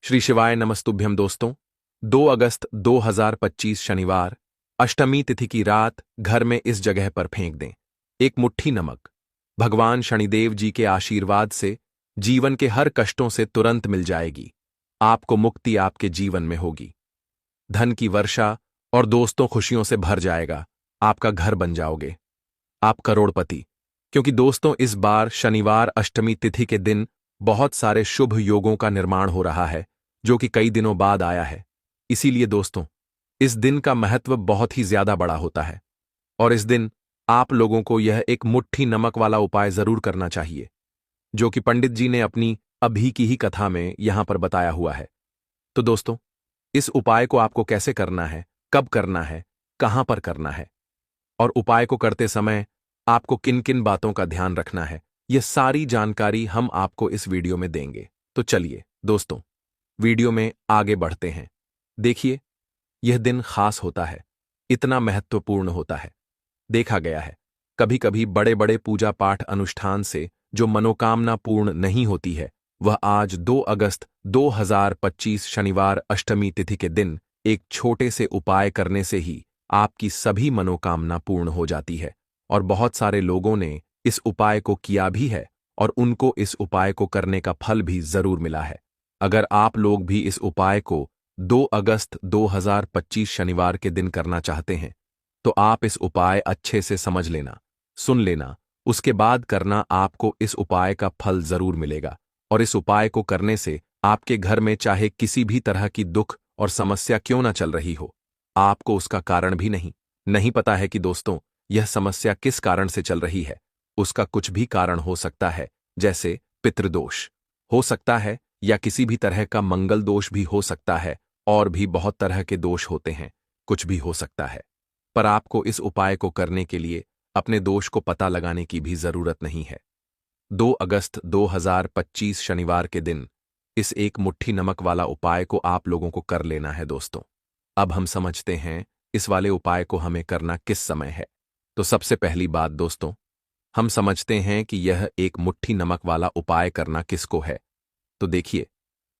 श्री शिवाय नमस्तुभ्यम दोस्तों। 2 अगस्त 2025 शनिवार, अष्टमी तिथि की रात घर में इस जगह पर फेंक दें एक मुट्ठी नमक। भगवान शनिदेव जी के आशीर्वाद से जीवन के हर कष्टों से तुरंत मिल जाएगी। आपको मुक्ति आपके जीवन में होगी। धन की वर्षा और दोस्तों खुशियों से भर जाएगा। आपका घर बन जाओगे। आप करोड़पति। क्योंकि दोस्तों इस बार शनिवार अष्टमी तिथि के दिन बहुत सारे शुभ योगों का निर्माण हो रहा है, जो कि कई दिनों बाद आया है। इसीलिए दोस्तों इस दिन का महत्व बहुत ही ज्यादा बड़ा होता है और इस दिन आप लोगों को यह एक मुट्ठी नमक वाला उपाय जरूर करना चाहिए, जो कि पंडित जी ने अपनी अभी की ही कथा में यहां पर बताया हुआ है। तो दोस्तों इस उपाय को आपको कैसे करना है, कब करना है, कहां पर करना है और उपाय को करते समय आपको किन किन बातों का ध्यान रखना है, यह सारी जानकारी हम आपको इस वीडियो में देंगे। तो चलिए दोस्तों वीडियो में आगे बढ़ते हैं। देखिए यह दिन खास होता है, इतना महत्वपूर्ण होता है। देखा गया है कभी कभी बड़े बड़े पूजा पाठ अनुष्ठान से जो मनोकामना पूर्ण नहीं होती है, वह आज 2 अगस्त 2025 शनिवार अष्टमी तिथि के दिन एक छोटे से उपाय करने से ही आपकी सभी मनोकामना पूर्ण हो जाती है। और बहुत सारे लोगों ने इस उपाय को किया भी है और उनको इस उपाय को करने का फल भी जरूर मिला है। अगर आप लोग भी इस उपाय को 2 अगस्त 2025 शनिवार के दिन करना चाहते हैं, तो आप इस उपाय अच्छे से समझ लेना, सुन लेना, उसके बाद करना। आपको इस उपाय का फल जरूर मिलेगा और इस उपाय को करने से आपके घर में चाहे किसी भी तरह की दुख और समस्या क्यों ना चल रही हो, आपको उसका कारण भी नहीं पता है कि दोस्तों यह समस्या किस कारण से चल रही है। उसका कुछ भी कारण हो सकता है, जैसे पितृदोष हो सकता है या किसी भी तरह का मंगल दोष भी हो सकता है, और भी बहुत तरह के दोष होते हैं, कुछ भी हो सकता है। पर आपको इस उपाय को करने के लिए अपने दोष को पता लगाने की भी जरूरत नहीं है। 2 अगस्त 2025 शनिवार के दिन इस एक मुट्ठी नमक वाला उपाय को आप लोगों को कर लेना है दोस्तों। अब हम समझते हैं इस वाले उपाय को हमें करना किस समय है। तो सबसे पहली बात दोस्तों, हम समझते हैं कि यह एक मुट्ठी नमक वाला उपाय करना किसको है। तो देखिए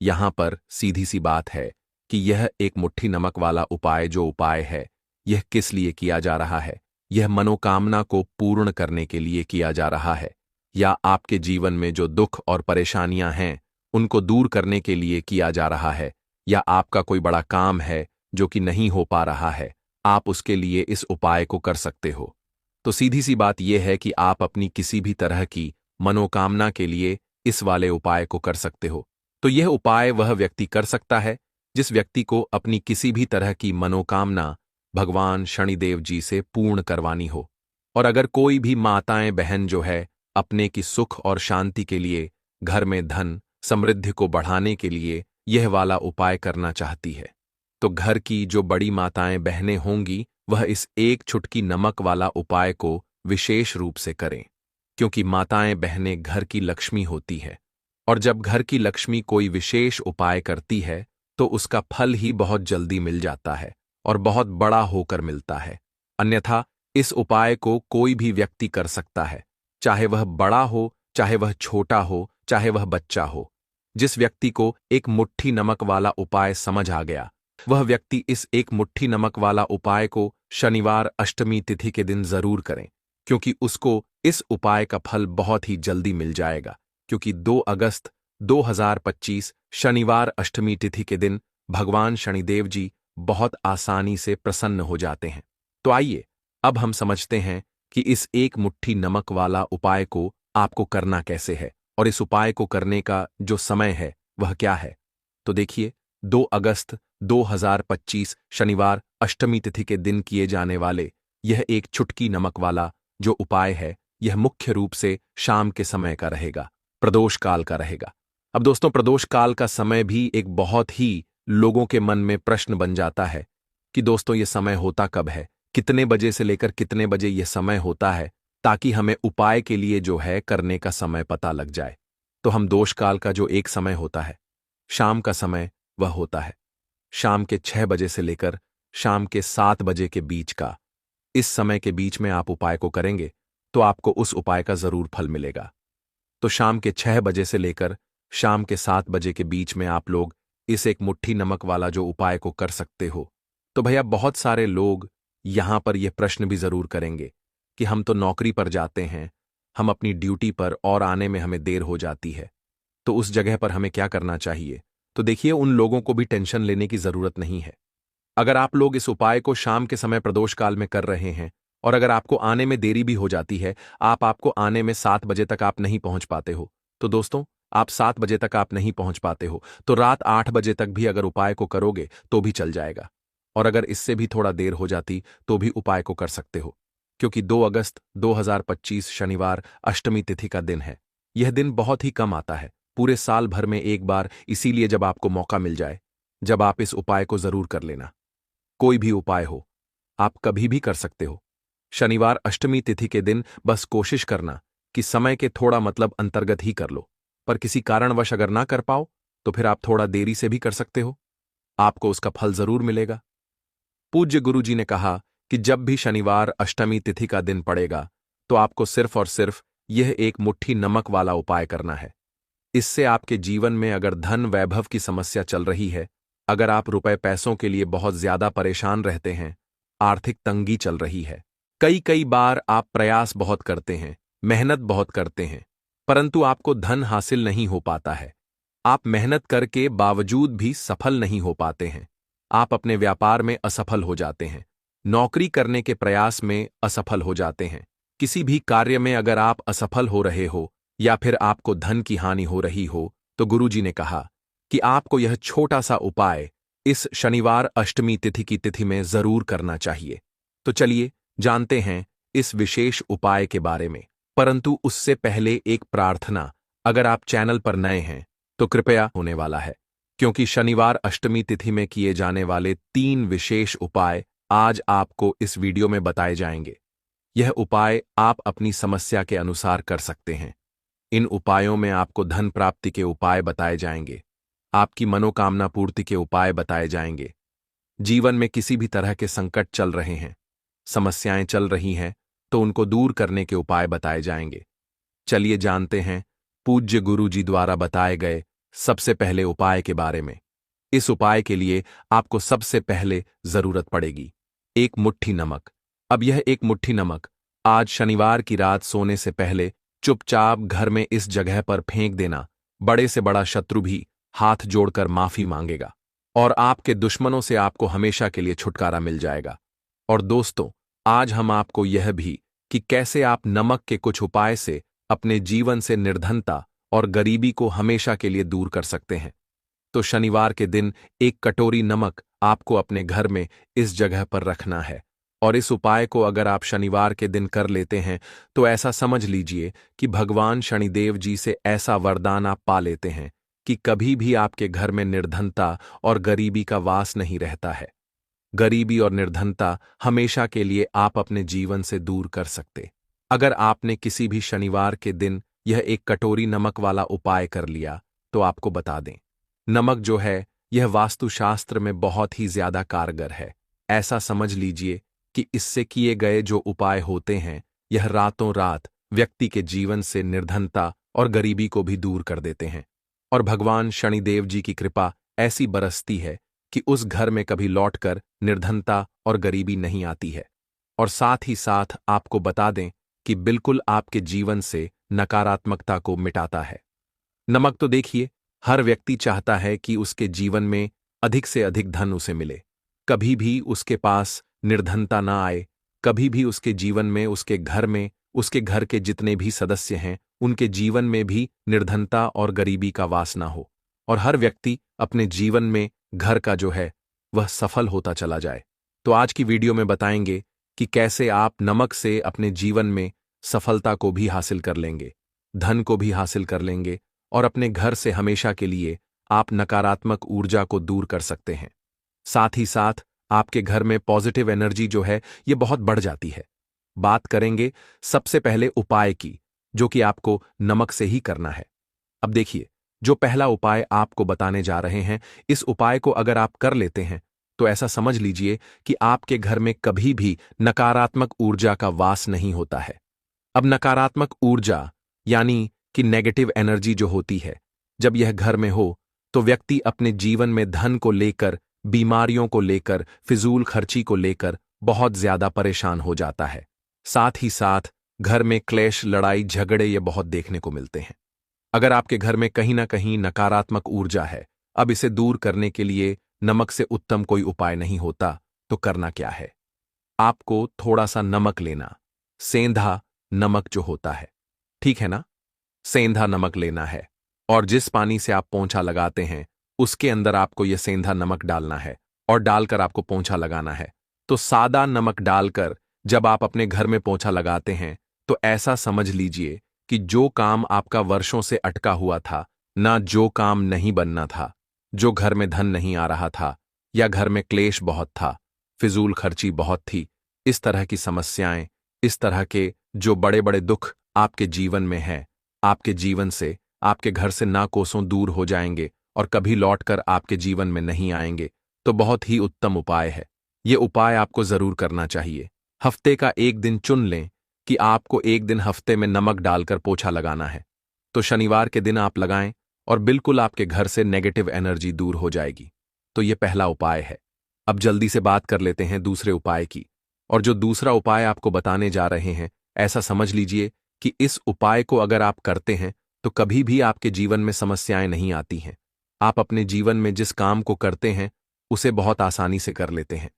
यहां पर सीधी सी बात है कि यह एक मुट्ठी नमक वाला उपाय जो उपाय है, यह किस लिए किया जा रहा है। यह मनोकामना को पूर्ण करने के लिए किया जा रहा है, या आपके जीवन में जो दुख और परेशानियां हैं उनको दूर करने के लिए किया जा रहा है, या आपका कोई बड़ा काम है जो कि नहीं हो पा रहा है, आप उसके लिए इस उपाय को कर सकते हो। तो सीधी सी बात यह है कि आप अपनी किसी भी तरह की मनोकामना के लिए इस वाले उपाय को कर सकते हो। तो यह उपाय वह व्यक्ति कर सकता है जिस व्यक्ति को अपनी किसी भी तरह की मनोकामना भगवान शनिदेव जी से पूर्ण करवानी हो। और अगर कोई भी माताएं बहन जो है अपने की सुख और शांति के लिए, घर में धन समृद्धि को बढ़ाने के लिए यह वाला उपाय करना चाहती है, तो घर की जो बड़ी माताएं बहनें होंगी वह इस एक चुटकी नमक वाला उपाय को विशेष रूप से करें, क्योंकि माताएं बहनें घर की लक्ष्मी होती है। और जब घर की लक्ष्मी कोई विशेष उपाय करती है तो उसका फल ही बहुत जल्दी मिल जाता है और बहुत बड़ा होकर मिलता है। अन्यथा इस उपाय को कोई भी व्यक्ति कर सकता है, चाहे वह बड़ा हो, चाहे वह छोटा हो, चाहे वह बच्चा हो। जिस व्यक्ति को एक मुट्ठी नमक वाला उपाय समझ आ गया, वह व्यक्ति इस एक मुट्ठी नमक वाला उपाय को शनिवार अष्टमी तिथि के दिन जरूर करें, क्योंकि उसको इस उपाय का फल बहुत ही जल्दी मिल जाएगा। क्योंकि 2 अगस्त 2025 शनिवार अष्टमी तिथि के दिन भगवान शनिदेव जी बहुत आसानी से प्रसन्न हो जाते हैं। तो आइए अब हम समझते हैं कि इस एक मुट्ठी नमक वाला उपाय को आपको करना कैसे है और इस उपाय को करने का जो समय है वह क्या है। तो देखिए 2 अगस्त 2025 शनिवार अष्टमी तिथि के दिन किए जाने वाले यह एक चुटकी नमक वाला जो उपाय है, यह मुख्य रूप से शाम के समय का रहेगा, प्रदोष काल का रहेगा। अब दोस्तों प्रदोष काल का समय भी एक बहुत ही लोगों के मन में प्रश्न बन जाता है कि दोस्तों ये समय होता कब है, कितने बजे से लेकर कितने बजे यह समय होता है, ताकि हमें उपाय के लिए जो है करने का समय पता लग जाए। तो हम दोष काल का जो एक समय होता है, शाम का समय, वह होता है शाम के 6 बजे से लेकर शाम के 7 बजे के बीच का। इस समय के बीच में आप उपाय को करेंगे तो आपको उस उपाय का जरूर फल मिलेगा। तो शाम के 6 बजे से लेकर शाम के 7 बजे के बीच में आप लोग इस एक मुट्ठी नमक वाला जो उपाय को कर सकते हो, तो भैया बहुत सारे लोग यहां पर यह प्रश्न भी जरूर करेंगे कि हम तो नौकरी पर जाते हैं, हम अपनी ड्यूटी पर और आने में हमें देर हो जाती है, तो उस जगह पर हमें क्या करना चाहिए। तो देखिए, उन लोगों को भी टेंशन लेने की जरूरत नहीं है। अगर आप लोग इस उपाय को शाम के समय प्रदोष काल में कर रहे हैं और अगर आपको आने में देरी भी हो जाती है, आपको आने में 7 बजे तक आप नहीं पहुंच पाते हो, तो दोस्तों आप 7 बजे तक आप नहीं पहुंच पाते हो तो रात 8 बजे तक भी अगर उपाय को करोगे तो भी चल जाएगा। और अगर इससे भी थोड़ा देर हो जाती तो भी उपाय को कर सकते हो, क्योंकि 2 अगस्त 2025 शनिवार अष्टमी तिथि का दिन है। यह दिन बहुत ही कम आता है, पूरे साल भर में एक बार, इसीलिए जब आपको मौका मिल जाए, जब आप इस उपाय को जरूर कर लेना। कोई भी उपाय हो, आप कभी भी कर सकते हो। शनिवार अष्टमी तिथि के दिन बस कोशिश करना कि समय के थोड़ा अंतर्गत ही कर लो, पर किसी कारणवश अगर ना कर पाओ तो फिर आप थोड़ा देरी से भी कर सकते हो, आपको उसका फल जरूर मिलेगा। पूज्य गुरुजी ने कहा कि जब भी शनिवार अष्टमी तिथि का दिन पड़ेगा तो आपको सिर्फ और सिर्फ यह एक मुट्ठी नमक वाला उपाय करना है। इससे आपके जीवन में अगर धन वैभव की समस्या चल रही है, अगर आप रुपए पैसों के लिए बहुत ज्यादा परेशान रहते हैं, आर्थिक तंगी चल रही है, कई कई बार आप प्रयास बहुत करते हैं, मेहनत बहुत करते हैं, परंतु आपको धन हासिल नहीं हो पाता है, आप मेहनत करके बावजूद भी सफल नहीं हो पाते हैं, आप अपने व्यापार में असफल हो जाते हैं, नौकरी करने के प्रयास में असफल हो जाते हैं, किसी भी कार्य में अगर आप असफल हो रहे हो या फिर आपको धन की हानि हो रही हो, तो गुरुजी ने कहा कि आपको यह छोटा सा उपाय इस शनिवार अष्टमी तिथि की तिथि में जरूर करना चाहिए। तो चलिए जानते हैं इस विशेष उपाय के बारे में, परंतु उससे पहले एक प्रार्थना। अगर आप चैनल पर नए हैं तो कृपया होने वाला है, क्योंकि शनिवार अष्टमी तिथि में किए जाने वाले 3 विशेष उपाय आज आपको इस वीडियो में बताए जाएंगे। यह उपाय आप अपनी समस्या के अनुसार कर सकते हैं। इन उपायों में आपको धन प्राप्ति के उपाय बताए जाएंगे, आपकी मनोकामना पूर्ति के उपाय बताए जाएंगे। जीवन में किसी भी तरह के संकट चल रहे हैं, समस्याएं चल रही हैं, तो उनको दूर करने के उपाय बताए जाएंगे। चलिए जानते हैं पूज्य गुरु जी द्वारा बताए गए सबसे पहले उपाय के बारे में। इस उपाय के लिए आपको सबसे पहले जरूरत पड़ेगी एक मुट्ठी नमक। अब यह एक मुट्ठी नमक आज शनिवार की रात सोने से पहले चुपचाप घर में इस जगह पर फेंक देना। बड़े से बड़ा शत्रु भी हाथ जोड़कर माफी मांगेगा और आपके दुश्मनों से आपको हमेशा के लिए छुटकारा मिल जाएगा। और दोस्तों, आज हम आपको यह भी कि कैसे आप नमक के कुछ उपाय से अपने जीवन से निर्धनता और गरीबी को हमेशा के लिए दूर कर सकते हैं। तो शनिवार के दिन एक कटोरी नमक आपको अपने घर में इस जगह पर रखना है, और इस उपाय को अगर आप शनिवार के दिन कर लेते हैं तो ऐसा समझ लीजिए कि भगवान शनिदेव जी से ऐसा वरदान आप पा लेते हैं कि कभी भी आपके घर में निर्धनता और गरीबी का वास नहीं रहता है। गरीबी और निर्धनता हमेशा के लिए आप अपने जीवन से दूर कर सकते अगर आपने किसी भी शनिवार के दिन यह एक कटोरी नमक वाला उपाय कर लिया। तो आपको बता दें, नमक जो है यह वास्तुशास्त्र में बहुत ही ज्यादा कारगर है। ऐसा समझ लीजिए कि इससे किए गए जो उपाय होते हैं यह रातों रात व्यक्ति के जीवन से निर्धनता और गरीबी को भी दूर कर देते हैं, और भगवान शनिदेव जी की कृपा ऐसी बरसती है कि उस घर में कभी लौटकर निर्धनता और गरीबी नहीं आती है। और साथ ही साथ आपको बता दें कि बिल्कुल आपके जीवन से नकारात्मकता को मिटाता है। नमक तो देखिए, हर व्यक्ति चाहता है कि उसके जीवन में अधिक से अधिक धन उसे मिले, कभी भी उसके पास निर्धनता ना आए, कभी भी उसके जीवन में, उसके घर में, उसके घर के जितने भी सदस्य हैं उनके जीवन में भी निर्धनता और गरीबी का वास ना हो, और हर व्यक्ति अपने जीवन में घर का जो है वह सफल होता चला जाए। तो आज की वीडियो में बताएंगे कि कैसे आप नमक से अपने जीवन में सफलता को भी हासिल कर लेंगे, धन को भी हासिल कर लेंगे, और अपने घर से हमेशा के लिए आप नकारात्मक ऊर्जा को दूर कर सकते हैं। साथ ही साथ आपके घर में पॉजिटिव एनर्जी जो है ये बहुत बढ़ जाती है। बात करेंगे सबसे पहले उपाय की, जो कि आपको नमक से ही करना है। अब देखिए, जो पहला उपाय आपको बताने जा रहे हैं, इस उपाय को अगर आप कर लेते हैं तो ऐसा समझ लीजिए कि आपके घर में कभी भी नकारात्मक ऊर्जा का वास नहीं होता है। अब नकारात्मक ऊर्जा यानी कि नेगेटिव एनर्जी जो होती है, जब यह घर में हो तो व्यक्ति अपने जीवन में धन को लेकर, बीमारियों को लेकर, फिजूल खर्ची को लेकर बहुत ज्यादा परेशान हो जाता है। साथ ही साथ घर में क्लेश, लड़ाई झगड़े ये बहुत देखने को मिलते हैं। अगर आपके घर में कहीं ना कहीं नकारात्मक ऊर्जा है, अब इसे दूर करने के लिए नमक से उत्तम कोई उपाय नहीं होता, तो करना क्या है? आपको थोड़ा सा नमक लेना, सेंधा नमक जो होता है, ठीक है ना? सेंधा नमक लेना है और जिस पानी से आप पोंछा लगाते हैं उसके अंदर आपको यह सेंधा नमक डालना है और डालकर आपको पोंछा लगाना है। तो सादा नमक डालकर जब आप अपने घर में पोंछा लगाते हैं तो ऐसा समझ लीजिए कि जो काम आपका वर्षों से अटका हुआ था, ना जो काम नहीं बनना था, जो घर में धन नहीं आ रहा था, या घर में क्लेश बहुत था, फिजूल खर्ची बहुत थी, इस तरह की समस्याएं, इस तरह के जो बड़े बड़े दुख आपके जीवन में हैं, आपके जीवन से, आपके घर से ना कोसों दूर हो जाएंगे और कभी लौटकर आपके जीवन में नहीं आएंगे। तो बहुत ही उत्तम उपाय है। ये उपाय आपको जरूर करना चाहिए। हफ्ते का एक दिन चुन लें कि आपको एक दिन हफ्ते में नमक डालकर पोछा लगाना है, तो शनिवार के दिन आप लगाएं और बिल्कुल आपके घर से नेगेटिव एनर्जी दूर हो जाएगी। तो ये पहला उपाय है। अब जल्दी से बात कर लेते हैं दूसरे उपाय की। और जो दूसरा उपाय आपको बताने जा रहे हैं, ऐसा समझ लीजिए कि इस उपाय को अगर आप करते हैं तो कभी भी आपके जीवन में समस्याएं नहीं आती हैं। आप अपने जीवन में जिस काम को करते हैं उसे बहुत आसानी से कर लेते हैं।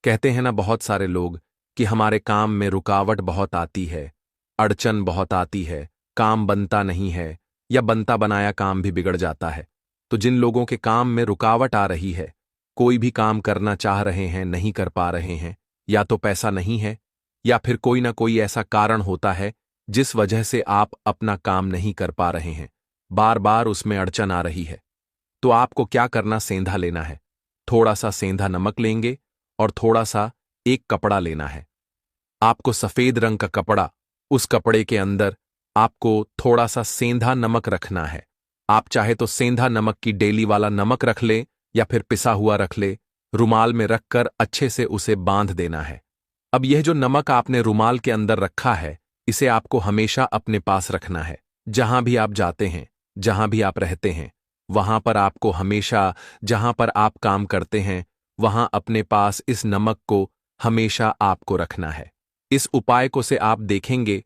कहते हैं ना बहुत सारे लोग कि हमारे काम में रुकावट बहुत आती है, अड़चन बहुत आती है, काम बनता नहीं है, या बनता बनाया काम भी बिगड़ जाता है। तो जिन लोगों के काम में रुकावट आ रही है, कोई भी काम करना चाह रहे हैं, नहीं कर पा रहे हैं, या तो पैसा नहीं है या फिर कोई ना कोई ऐसा कारण होता है जिस वजह से आप अपना काम नहीं कर पा रहे हैं, बार बार उसमें अड़चन आ रही है, तो आपको क्या करना? सेंधा लेना है। थोड़ा सा सेंधा नमक लेंगे और थोड़ा सा एक कपड़ा लेना है। आपको सफेद रंग का कपड़ा, उस कपड़े के अंदर आपको थोड़ा सा सेंधा नमक रखना है। आप चाहे तो सेंधा नमक की डेली वाला नमक रख ले या फिर पिसा हुआ रख ले। रुमाल में रखकर अच्छे से उसे बांध देना है। अब यह जो नमक आपने रुमाल के अंदर रखा है, इसे आपको हमेशा अपने पास रखना है। जहां भी आप जाते हैं, जहां भी आप रहते हैं, वहां पर आपको हमेशा, जहां पर आप काम करते हैं, वहां अपने पास इस नमक को हमेशा आपको रखना है। इस उपाय को से आप देखेंगे